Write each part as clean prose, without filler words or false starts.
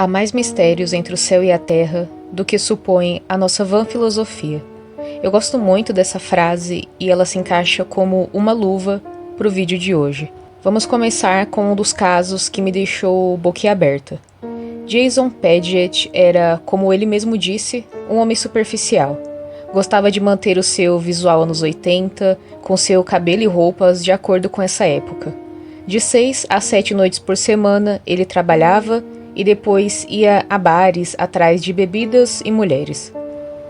Há mais mistérios entre o céu e a terra do que supõe a nossa vã filosofia. Eu gosto muito dessa frase e ela se encaixa como uma luva para o vídeo de hoje. Vamos começar com um dos casos que me deixou boquiaberta. Jason Padgett era, como ele mesmo disse, um homem superficial. Gostava de manter o seu visual anos 80, com seu cabelo e roupas de acordo com essa época. De 6 a 7 noites por semana, ele trabalhava e depois ia a bares atrás de bebidas e mulheres.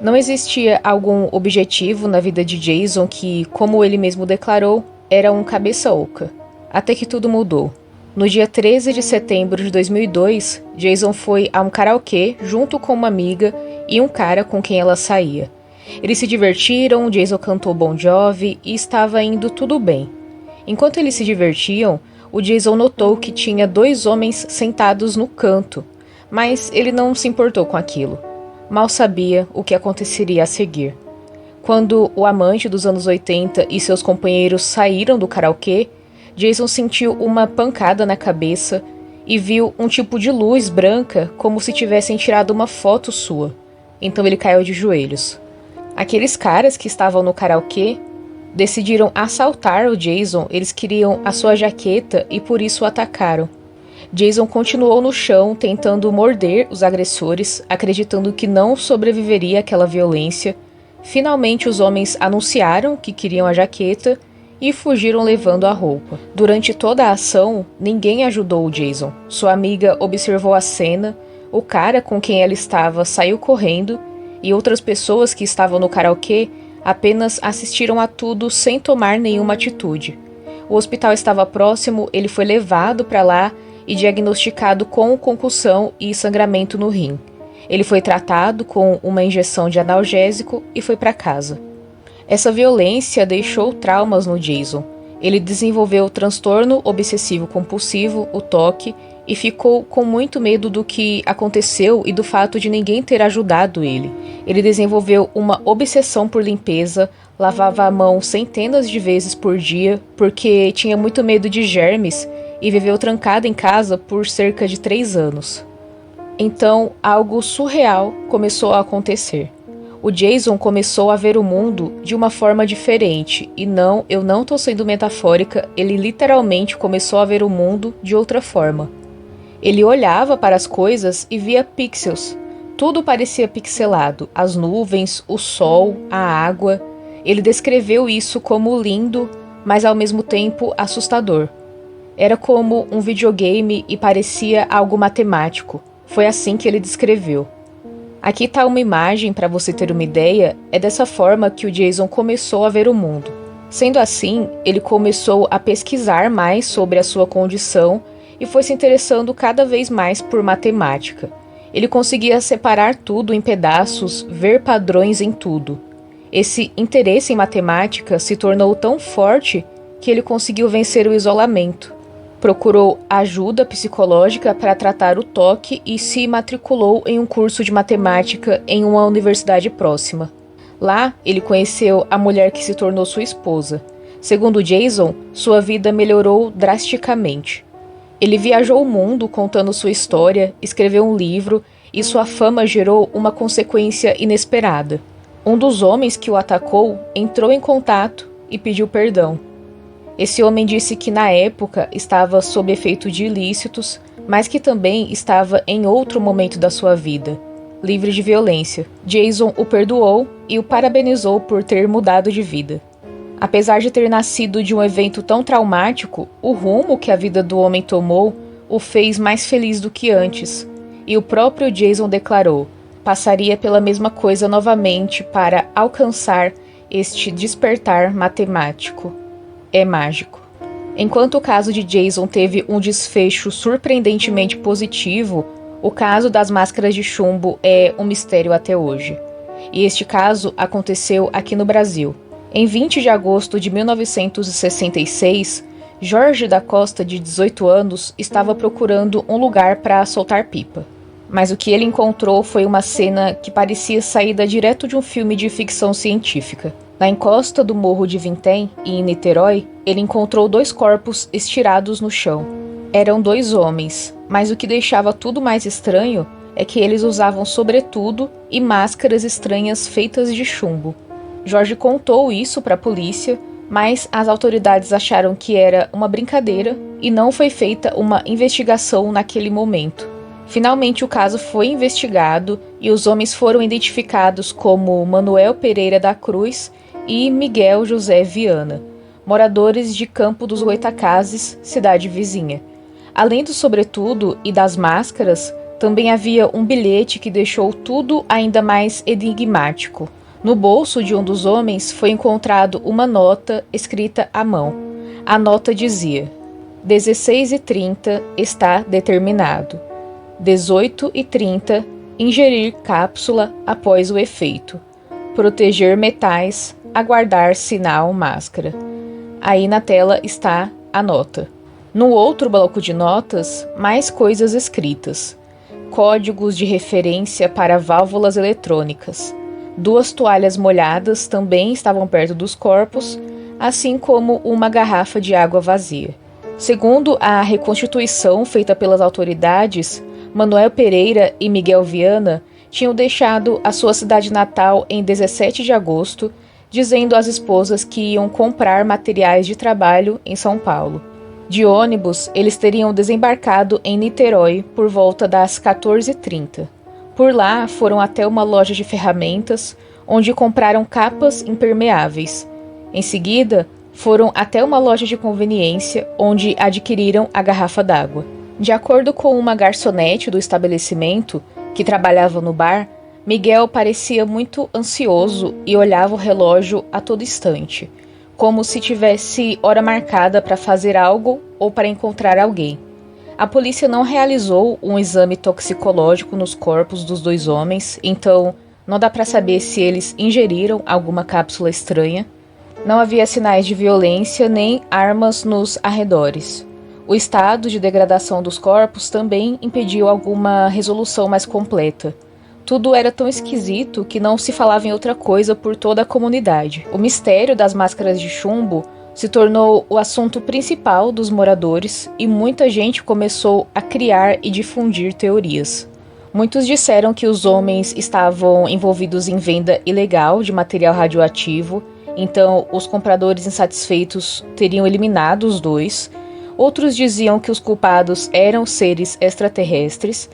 Não existia algum objetivo na vida de Jason que, como ele mesmo declarou, era um cabeça oca. Até que tudo mudou. No dia 13 de setembro de 2002, Jason foi a um karaokê junto com uma amiga e um cara com quem ela saía. Eles se divertiram, Jason cantou Bon Jovi e estava indo tudo bem. Enquanto eles se divertiam, o Jason notou que tinha 2 homens sentados no canto, mas ele não se importou com aquilo. Mal sabia o que aconteceria a seguir. Quando o amante dos anos 80 e seus companheiros saíram do karaokê, Jason sentiu uma pancada na cabeça e viu um tipo de luz branca como se tivessem tirado uma foto sua. Então ele caiu de joelhos. Aqueles caras que estavam no karaokê decidiram assaltar o Jason, eles queriam a sua jaqueta e por isso o atacaram. Jason continuou no chão tentando morder os agressores, acreditando que não sobreviveria àquela violência. Finalmente os homens anunciaram que queriam a jaqueta e fugiram levando a roupa. Durante toda a ação, ninguém ajudou o Jason. Sua amiga observou a cena, o cara com quem ela estava saiu correndo e outras pessoas que estavam no karaokê apenas assistiram a tudo sem tomar nenhuma atitude. O hospital estava próximo, ele foi levado para lá e diagnosticado com concussão e sangramento no rim. Ele foi tratado com uma injeção de analgésico e foi para casa. Essa violência deixou traumas no Jason. Ele desenvolveu o transtorno obsessivo-compulsivo, o TOC, e ficou com muito medo do que aconteceu e do fato de ninguém ter ajudado ele. Ele desenvolveu uma obsessão por limpeza, lavava a mão centenas de vezes por dia porque tinha muito medo de germes e viveu trancado em casa por cerca de 3 anos. Então, algo surreal começou a acontecer. O Jason começou a ver o mundo de uma forma diferente e não, eu não estou sendo metafórica, ele literalmente começou a ver o mundo de outra forma. Ele olhava para as coisas e via pixels. Tudo parecia pixelado, as nuvens, o sol, a água. Ele descreveu isso como lindo, mas ao mesmo tempo assustador. Era como um videogame e parecia algo matemático. Foi assim que ele descreveu. Aqui está uma imagem para você ter uma ideia, é dessa forma que o Jason começou a ver o mundo. Sendo assim, ele começou a pesquisar mais sobre a sua condição e foi se interessando cada vez mais por matemática. Ele conseguia separar tudo em pedaços, ver padrões em tudo. Esse interesse em matemática se tornou tão forte que ele conseguiu vencer o isolamento. Procurou ajuda psicológica para tratar o TOC e se matriculou em um curso de matemática em uma universidade próxima. Lá, ele conheceu a mulher que se tornou sua esposa. Segundo Jason, sua vida melhorou drasticamente. Ele viajou o mundo contando sua história, escreveu um livro e sua fama gerou uma consequência inesperada. Um dos homens que o atacou entrou em contato e pediu perdão. Esse homem disse que na época estava sob efeito de ilícitos, mas que também estava em outro momento da sua vida, livre de violência. Jason o perdoou e o parabenizou por ter mudado de vida. Apesar de ter nascido de um evento tão traumático, o rumo que a vida do homem tomou o fez mais feliz do que antes. E o próprio Jason declarou: passaria pela mesma coisa novamente para alcançar este despertar matemático. É mágico. Enquanto o caso de Jason teve um desfecho surpreendentemente positivo, o caso das máscaras de chumbo é um mistério até hoje. E este caso aconteceu aqui no Brasil. Em 20 de agosto de 1966, Jorge da Costa, de 18 anos, estava procurando um lugar para soltar pipa. Mas o que ele encontrou foi uma cena que parecia saída direto de um filme de ficção científica. Na encosta do Morro de Vintém, em Niterói, ele encontrou 2 corpos estirados no chão. Eram 2 homens, mas o que deixava tudo mais estranho é que eles usavam sobretudo e máscaras estranhas feitas de chumbo. Jorge contou isso para a polícia, mas as autoridades acharam que era uma brincadeira e não foi feita uma investigação naquele momento. Finalmente o caso foi investigado e os homens foram identificados como Manuel Pereira da Cruz e Miguel José Viana, moradores de Campo dos Goitacazes, cidade vizinha. Além do sobretudo e das máscaras, também havia um bilhete que deixou tudo ainda mais enigmático. No bolso de um dos homens foi encontrado uma nota escrita à mão. A nota dizia: 16h30 está determinado. 18h30 ingerir cápsula após o efeito. Proteger metais, aguardar sinal máscara. Aí na tela está a nota. No outro bloco de notas, mais coisas escritas. Códigos de referência para válvulas eletrônicas. 2 toalhas molhadas também estavam perto dos corpos, assim como uma garrafa de água vazia. Segundo a reconstituição feita pelas autoridades, Manuel Pereira e Miguel Viana tinham deixado a sua cidade natal em 17 de agosto, dizendo às esposas que iam comprar materiais de trabalho em São Paulo. De ônibus, eles teriam desembarcado em Niterói por volta das 14h30. Por lá, foram até uma loja de ferramentas, onde compraram capas impermeáveis. Em seguida, foram até uma loja de conveniência, onde adquiriram a garrafa d'água. De acordo com uma garçonete do estabelecimento, que trabalhava no bar, Miguel parecia muito ansioso e olhava o relógio a todo instante, como se tivesse hora marcada para fazer algo ou para encontrar alguém. A polícia não realizou um exame toxicológico nos corpos dos 2 homens, então não dá para saber se eles ingeriram alguma cápsula estranha. Não havia sinais de violência nem armas nos arredores. O estado de degradação dos corpos também impediu alguma resolução mais completa. Tudo era tão esquisito que não se falava em outra coisa por toda a comunidade. O mistério das máscaras de chumbo se tornou o assunto principal dos moradores e muita gente começou a criar e difundir teorias. Muitos disseram que os homens estavam envolvidos em venda ilegal de material radioativo, então os compradores insatisfeitos teriam eliminado os 2. Outros diziam que os culpados eram seres extraterrestres,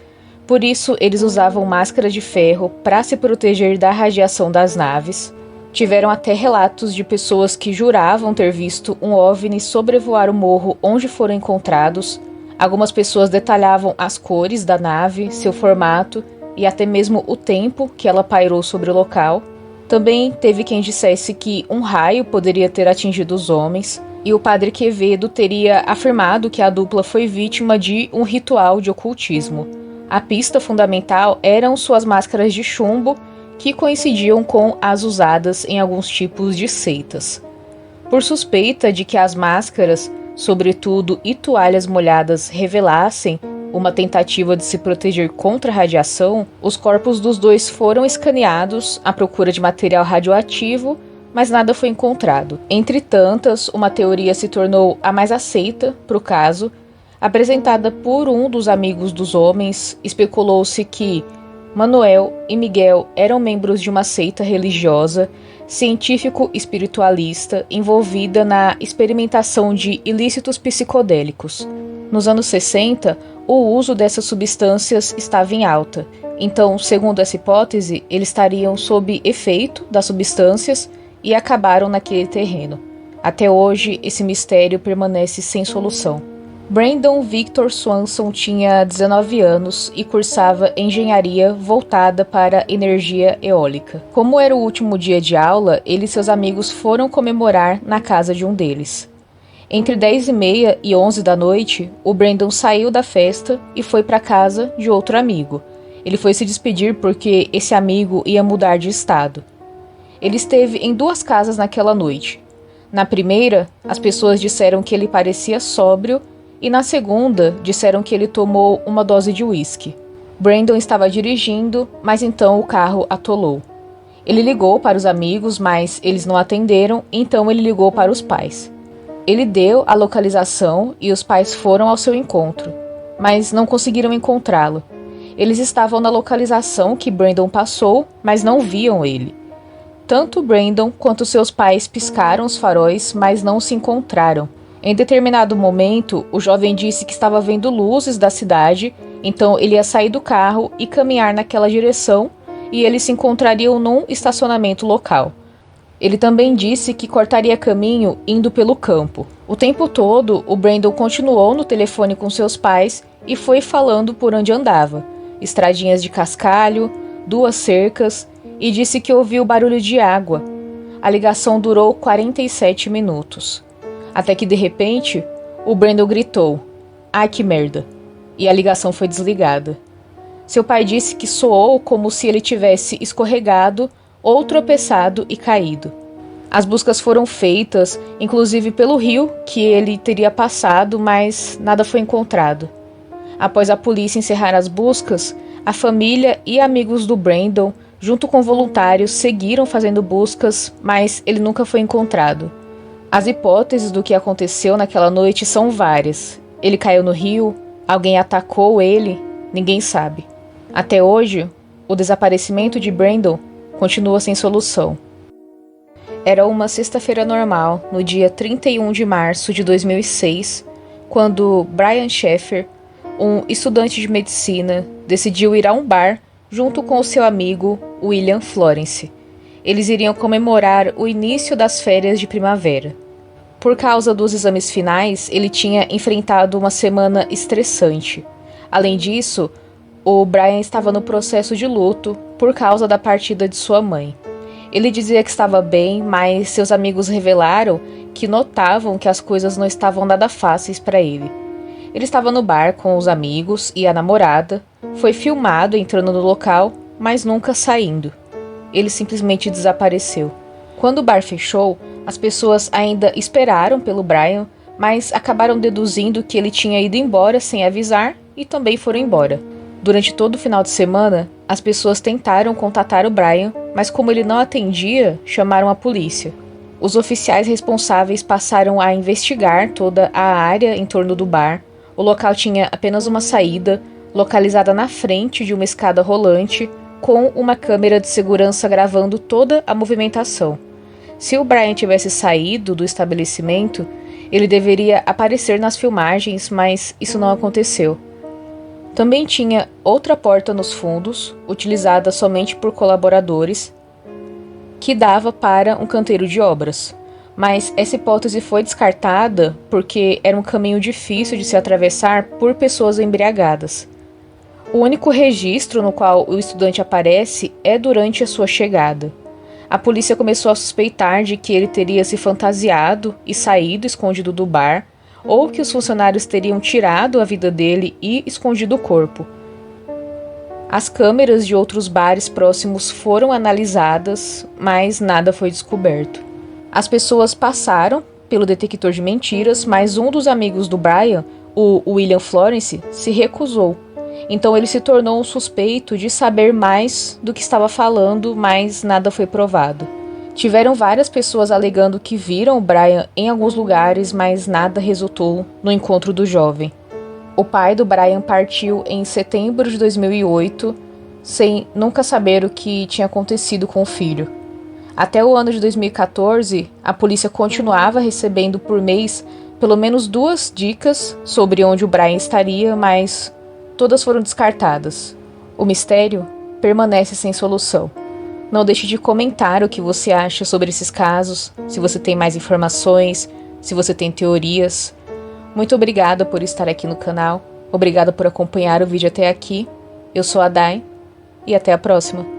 por isso eles usavam máscaras de ferro para se proteger da radiação das naves. Tiveram até relatos de pessoas que juravam ter visto um OVNI sobrevoar o morro onde foram encontrados. Algumas pessoas detalhavam as cores da nave, seu formato e até mesmo o tempo que ela pairou sobre o local. Também teve quem dissesse que um raio poderia ter atingido os homens, e o padre Quevedo teria afirmado que a dupla foi vítima de um ritual de ocultismo. A pista fundamental eram suas máscaras de chumbo, que coincidiam com as usadas em alguns tipos de seitas. Por suspeita de que as máscaras, sobretudo e toalhas molhadas, revelassem uma tentativa de se proteger contra a radiação, os corpos dos 2 foram escaneados à procura de material radioativo, mas nada foi encontrado. Entre tantas, uma teoria se tornou a mais aceita para o caso. Apresentada por um dos amigos dos homens, especulou-se que Manuel e Miguel eram membros de uma seita religiosa, científico-espiritualista, envolvida na experimentação de ilícitos psicodélicos. Nos anos 60, o uso dessas substâncias estava em alta. Então, segundo essa hipótese, eles estariam sob efeito das substâncias e acabaram naquele terreno. Até hoje, esse mistério permanece sem solução. Brandon Victor Swanson tinha 19 anos e cursava engenharia voltada para energia eólica. Como era o último dia de aula, ele e seus amigos foram comemorar na casa de um deles. Entre 10h30 e 11 da noite, o Brandon saiu da festa e foi para a casa de outro amigo. Ele foi se despedir porque esse amigo ia mudar de estado. Ele esteve em 2 casas naquela noite. Na primeira, as pessoas disseram que ele parecia sóbrio, e na segunda, disseram que ele tomou uma dose de uísque. Brandon estava dirigindo, mas então o carro atolou. Ele ligou para os amigos, mas eles não atenderam, então ele ligou para os pais. Ele deu a localização e os pais foram ao seu encontro, mas não conseguiram encontrá-lo. Eles estavam na localização que Brandon passou, mas não viam ele. Tanto Brandon quanto seus pais piscaram os faróis, mas não se encontraram. Em determinado momento, o jovem disse que estava vendo luzes da cidade, então ele ia sair do carro e caminhar naquela direção, e eles se encontrariam num estacionamento local. Ele também disse que cortaria caminho indo pelo campo. O tempo todo, o Brandon continuou no telefone com seus pais e foi falando por onde andava. Estradinhas de cascalho, 2 cercas, e disse que ouviu barulho de água. A ligação durou 47 minutos. Até que, de repente, o Brandon gritou: "Ai, que merda!" E a ligação foi desligada. Seu pai disse que soou como se ele tivesse escorregado ou tropeçado e caído. As buscas foram feitas, inclusive pelo rio que ele teria passado, mas nada foi encontrado. Após a polícia encerrar as buscas, a família e amigos do Brandon, junto com voluntários, seguiram fazendo buscas, mas ele nunca foi encontrado. As hipóteses do que aconteceu naquela noite são várias. Ele caiu no rio, alguém atacou ele, ninguém sabe. Até hoje, o desaparecimento de Brandon continua sem solução. Era uma sexta-feira normal, no dia 31 de março de 2006, quando Brian Sheffer, um estudante de medicina, decidiu ir a um bar junto com o seu amigo William Florence. Eles iriam comemorar o início das férias de primavera. Por causa dos exames finais, ele tinha enfrentado uma semana estressante. Além disso, o Brian estava no processo de luto por causa da partida de sua mãe. Ele dizia que estava bem, mas seus amigos revelaram que notavam que as coisas não estavam nada fáceis para ele. Ele estava no bar com os amigos e a namorada, foi filmado entrando no local, mas nunca saindo. Ele simplesmente desapareceu. Quando o bar fechou, as pessoas ainda esperaram pelo Brian, mas acabaram deduzindo que ele tinha ido embora sem avisar e também foram embora. Durante todo o final de semana, as pessoas tentaram contatar o Brian, mas como ele não atendia, chamaram a polícia. Os oficiais responsáveis passaram a investigar toda a área em torno do bar. O local tinha apenas uma saída, localizada na frente de uma escada rolante, com uma câmera de segurança gravando toda a movimentação. Se o Brian tivesse saído do estabelecimento, ele deveria aparecer nas filmagens, mas isso não aconteceu. Também tinha outra porta nos fundos, utilizada somente por colaboradores, que dava para um canteiro de obras. Mas essa hipótese foi descartada porque era um caminho difícil de se atravessar por pessoas embriagadas. O único registro no qual o estudante aparece é durante a sua chegada. A polícia começou a suspeitar de que ele teria se fantasiado e saído escondido do bar, ou que os funcionários teriam tirado a vida dele e escondido o corpo. As câmeras de outros bares próximos foram analisadas, mas nada foi descoberto. As pessoas passaram pelo detector de mentiras, mas um dos amigos do Brian, o William Florence, se recusou. Então ele se tornou um suspeito de saber mais do que estava falando, mas nada foi provado. Tiveram várias pessoas alegando que viram o Brian em alguns lugares, mas nada resultou no encontro do jovem. O pai do Brian partiu em setembro de 2008, sem nunca saber o que tinha acontecido com o filho. Até o ano de 2014, a polícia continuava recebendo por mês pelo menos 2 dicas sobre onde o Brian estaria, mas todas foram descartadas. O mistério permanece sem solução. Não deixe de comentar o que você acha sobre esses casos, se você tem mais informações, se você tem teorias. Muito obrigada por estar aqui no canal, obrigada por acompanhar o vídeo até aqui. Eu sou a Dai e até a próxima.